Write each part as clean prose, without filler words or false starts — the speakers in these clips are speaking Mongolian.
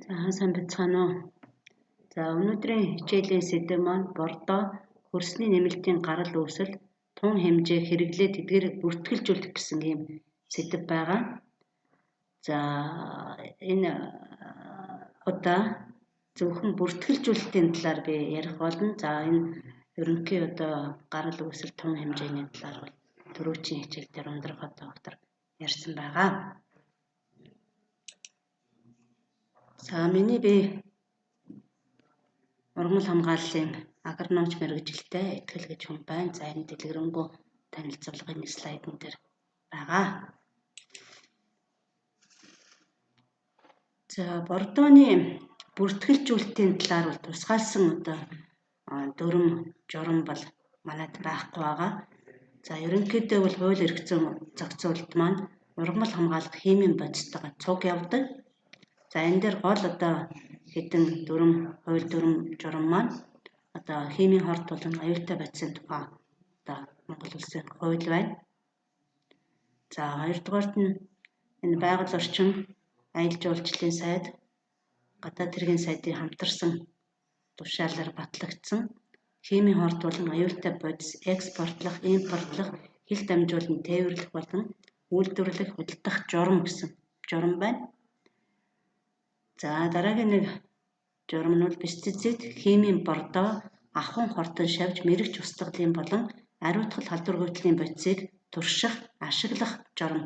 За сайн бацгаана уу. За өнөөдрийн хичээлийн сэдэв маань бордоо хөрсний нэмэлтийн гарал үүсэл тун хэмжээ хэрэглээд эдгээрийг бүртгэлжүүлэх гэсэн ийм сэдэв байгаа. За энэ удаа зөвхөн бүртгэлжүүлэлтийн талаар би ярих болно. За энэ ерөнхий одоо гарал үүсэл тун хэмжээний талаар бол түрүүчийн хичээл дээр ундрах доктор ярьсан байгаа. За миний би ургамал хамгааллын агрономч мэргэжилтэй Итгэл гэж хүн байна. За энэ дэлгэрэнгүй танилцуулгын слайдн дээр байгаа. За бордооны бүртгэлжүүлэлтийн талаар бол тусгайлсан одоо дүрм журам бол манайд байхгүй байгаа. За ерөнхийдөө бол хууль эрх зүйн зохицуулалт маань ургамал хамгаалах химийн бодистойгоо цуг явдаг. За энэ дээр гол одоо хэдэн дүрм хууль дүрм журам маань одоо химийн хорт болон аюултай байцын тухай одоо Монгол улсын хууль байна. За хоёрдугаарт нь энэ байгаль орчин аялал жуулчлалын сайд гадаад хэргийн сайдын хамтарсан тушаалаар батлагдсан химийн хорт болон аюултай бодис экспортлох, импортлох, хил дамжуулан тээвэрлэх болон үйлдвэрлэх худалдах журам гэсэн журам байна. За дараагийн нэг журам нь бол пестицид, химийн бордоо, ахуйн хортон шавж мэрэгч устгалын болон ариутгал халдвар бодисыг турших, ашиглах журам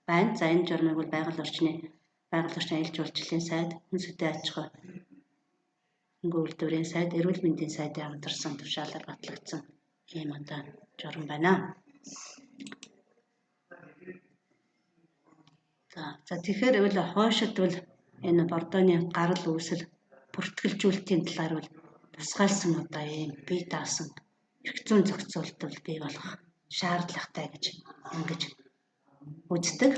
байна. За энэ журмыг бол байгаль орчин аялал жуулчлалын сайд, хүн сүдэн аж ахуй үйлдвэрийн сайд, эрүүл мэндийн сайдын хамтарсан тушаалаар батлагдсан ийм одоо журам байна. За тэгэхээр бол хойшид бол энэ бордооны гарал үүсэл бүртгэлжүүлэлтийн талаар бол тусгайлсан одоо ийм бие даасан эрх зүйн зохицуулалт бол бий болох шаардлагатай гэж ингэж үздэг.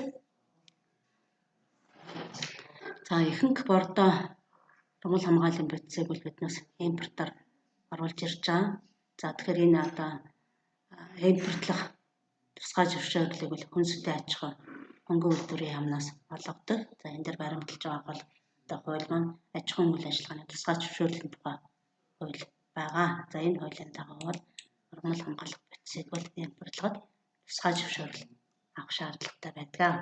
За ихэнх бордоо ургамал хамгааллын бодисыг бол биднээс импортоор оруулж ирж байгаа. За тэгэхээр энэ одоо импортлох тусгай зөвшөөрлийг бол хүн сүдэн аж ахуй хөнгөн үйлдвэрийн яамнаас олгодог. За энэ дээр баримталж байгаа бол одоо хууль маань аж ахуйн үйл ажиллагааны тусгай зөвшөөрлийн тухай хууль байгаа. За энэ хуулийн дагуу бол ургамал хамгаалах бодисыг бол импортлоход тусгай зөвшөөрөл авах шаардлагатай байдаг.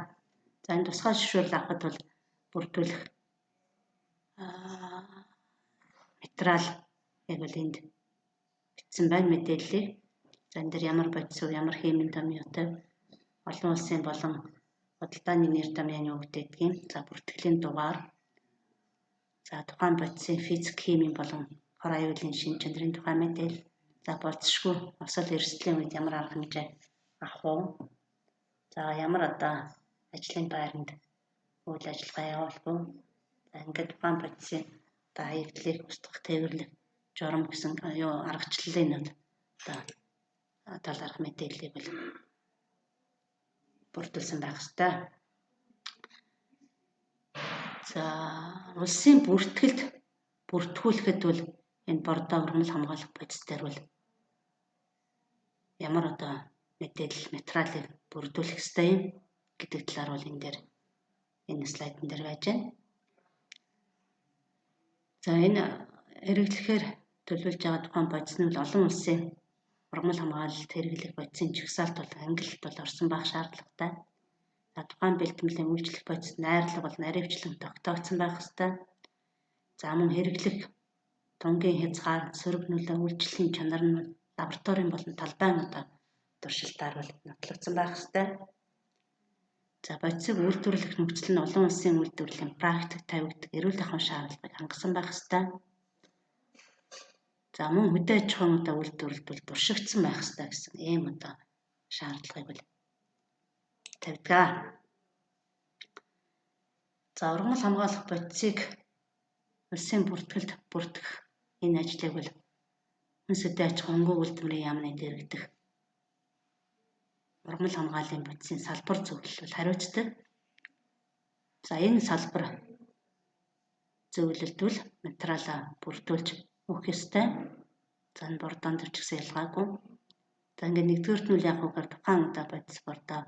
За энэ тусгай зөвшөөрөл авахд бол бүрдүүлэх материал яг л энд бичсэн байна мэдээллийг. За энэ дээр ямар бодис уу, ямар химийн томьёотой олон улсын болон худалдааны нэр томьёоны өвдөдгийн за бүртгэлийн дугаар, за тухайн бодисын физик, химийн болон хор аюулын шин чанарын тухай мэдээлэл, за болцсошгүй осол эрсдлийн үед ямар арга хэмжээ авах уу, за ямар одоо ажлын байранд үйл ажиллагаа явуулах уу, за ингээд тухайн бодисын одоо хаягдлыг устгах, тээвэрлэх журам гэсэн аргачлалын одоо талаарх мэдээллийг бол бүрдүүлсэн байх ёстой. За улсын бүртгэлд бүртгүүлэхэд бол энэ бордоо ургамал хамгаалах бодис дээр бол ямар одоо мэдээлэл материалыг бүрдүүлэх ёстой юм гэдэг талаар бол энэ дээр энэ слайдн дээр байж байна. За энэ хэрэглэхээр төлөвлөж байгаа тухайн бодис нь бол олон улсын ургамал хамгаалалт хэрэглэх бодисын жагсаалт бол ангилалт бол орсон байх шаардлагатай. За тухайн бэлтгэмжийн үйлчлэх бодис найрлага бол наривчлан тогтоогдсон байх ёстой. За мөн хэрэглэх тунгийн хязгаар, сөрөг нөлөө үйлчлэлийн чанар нь лабораторийн болон талбайн одоо туршилтаар бол нотлогдсон байх ёстой. За бодисыг үйлдвэрлэх нөхцөл нь олон улсын үйлдвэрлэлийн практик тавигддаг эрүүл ахуйн шаардлагыг хангасан байх ёстой. За мөн хөдөө аж ахуйн одоо үйлдвэрлэлд бол туршигдсан байх ёстой гэсэн ийм одоо шаардлагыг бол тавьдаг. За ургамал хамгаалах бодисыг улсын бүртгэлд бүртгэх энэ ажлыг бол хүн сүдэн аж ахуй хөнгөн үйлдвэрийн яамны дэргэдэх ургамал хамгааллын бодисын салбар зөвлөл бол хариуцдаг. За энэ салбар зөвлөлд бол материалаа бүрдүүлж өгөх ёстой. За энэ бордоонд ч гэсэн ялгаагүй. За ингээд нэгдүгээрт нь яг үгээр тухайн удаа бодис бордоо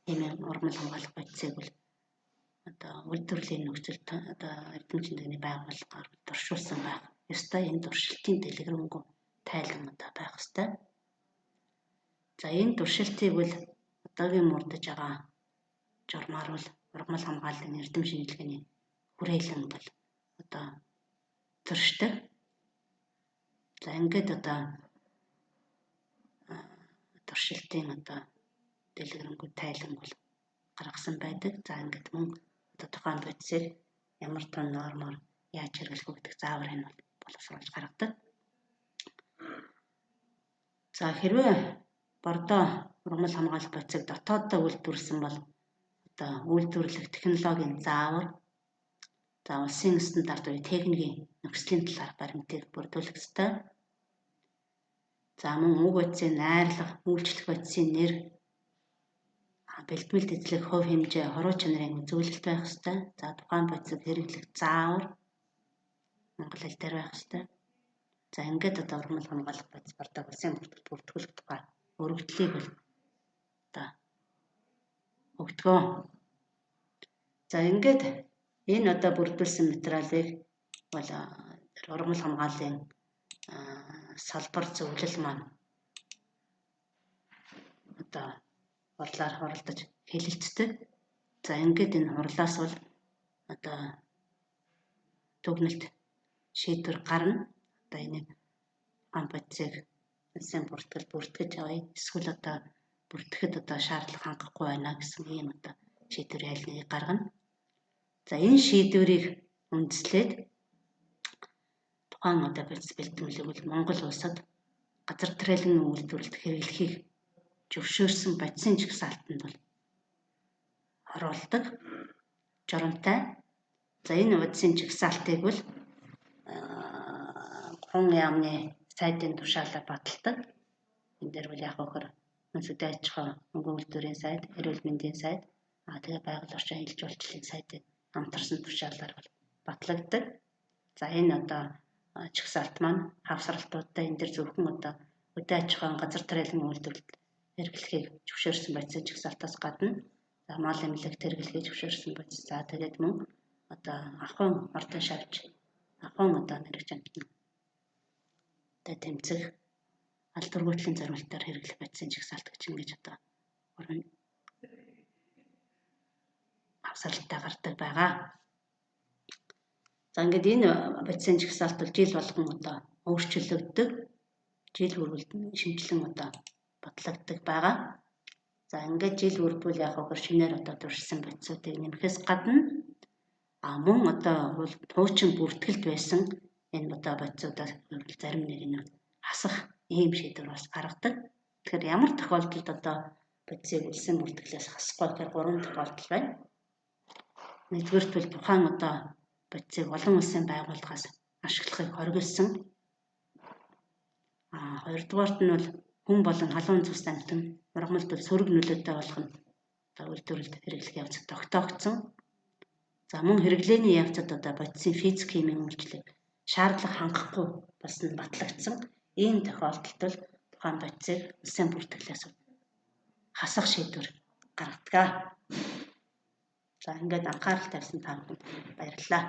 хэмээн ургамал хамгаалах бодисыг бол одоо үйлдвэрлэлийн нөхцөлд одоо эрдэм тэмдэгний байгууллагаар туршуулсан байх. Ёстой энэ туршилтын дэлгэрэнгүй тайлан одоо байх ёстой. За энэ туршилтыг бол одоогийн мурдаж байгаа журмаар бол ургамал хамгааллын эрдэм шинжилгээний хүрээлэн бол одоо туршдаг. За ингээд одоо туршилтын одоо дэлгэрэнгүй тайлан бол гаргасан байдаг. За ингээд мөн одоо тухайн бодисыг ямар тон нормоор яаж хэрэглэх вэ гэдэг заавар энэ бол боловсруулж гаргадаг. За хэрвээ бордоо ургамал хамгаалалт бодисыг дотооддоо үйлдвэрлэсэн бол одоо үйлдвэрлэх технологийн заавар, за улсын стандарт буюу техникийн нөхцөлийн талаар баримтыг бүрдүүлэх ёстой. За мөн уг бодисын найрлах, үйлчлэх бодисын нэр, бэлтгэл эзлэх хувь хэмжээ, хоруу чанарын үзүүлэлт байх ёстой. За тухайн бодисыг хэрэглэх заавар монгол хэл дээр байх ёстой. За ингээд одоо ургамал хамгаалалт бодис бордоо улсын бүртгүүлэх тухай өргөдлийг бол одоо өгдгөө. За ингээд энэ одоо бүрдүүлсэн материалыг бол ургамал хамгааллын салбар зөвлөл маань одоо хурлаар хуралдаж хэлэлцдэг. За ингээд энэ хурлаас бол одоо дүгнэлт шийдвэр гарна. Одоо энэ бодисыг улсын бүртгэл бүртгэж авъя. Эсвэл одоо бүртгэхэд одоо шаардлага хангахгүй байна гэсэн ийм одоо шийдвэр ялныг гаргана. За энэ шийдвэрийг үндэслээд тухайн одоо бодис бэлтгэлийг бол Монгол улсад газар тариалан үйлдвэрлэлд хэрэглэхийг зөвшөөрсөн бодисын жагсаалтанд бол оруулдаг журамтай. За энэ бодисын жагсаалтыг бол 3 яамны сайдын тушаалаар баталдаг. Энэ дээр бол яг хөхөр үндэсний аж ахуй хөнгөн үйлдвэрийн сайд, эрүүл мэндийн сайд, тэгээ байгаль орчин аюулж жуулчлалын сайдын хамтарсан тушаалаар бол батлагддаг. За энэ одоо жагсаалт маань хавсралтуудтай энэ дэр зөвхөн одоо үдэ аж ахуйн газар тариалан үйлдвэрлэлд хэрэглэхийг зөвшөөрсөн бодисын жагсаалтаас гадна за мал эмнэлэгт хэрэглэхийг зөвшөөрсөн бодис. За тэгээд мөн одоо ахуйн ордон шавж ахуйн одоо мэрэгч амтны одоо тэмцэх алдаргуутлын зорилтоор хэрэглэх бодисын жагсаалт гэж ингэж одоо хавсралтай гардаг байгаа. За ингээд энэ бодисын жагсаалт бол жил болгон одоо өөрчлөгддөг. Жил бүрэлд шинжилэн одоо бодлогддог байгаа. За ингээд жил бүрдвэл яг хөр шинээр одоо туршсан бодисуудыг нэмэхээс гадна мөн одоо хуучин бүртгэлд байсан энэ одоо бодисуудаас зарим нэг хасах ийм шийдвэр бас гаргадаг. Тэгэхээр ямар тохиолдолд одоо бодисыг улсын бүртгэлээс хасахгүй гэхээр 3 тохиолдол байна. Нэгдүгээрт бол тухайн одоо бодисыг олон улсын байгууллагаас ашиглахыг хориглосон. Хоёрдугаарт нь бол хүн болон халуун цус амтан ургамалд сөрөг нөлөөтэй болох нь одоо үйлдвэрлэлд хэрэглэх явцад тогтоогдсон. За мөн хэрэглээний явцад одоо бодисын физик химийн үйлчлэг шаардлага хангахгүй бас нь батлагдсан. Ийм тохиолдолд бол тухайн бодисыг улсын бүртгэлээс хасах шийдвэр гаргадаг. За ингээд анхаарал тавьсан та бүхэнд баярлалаа.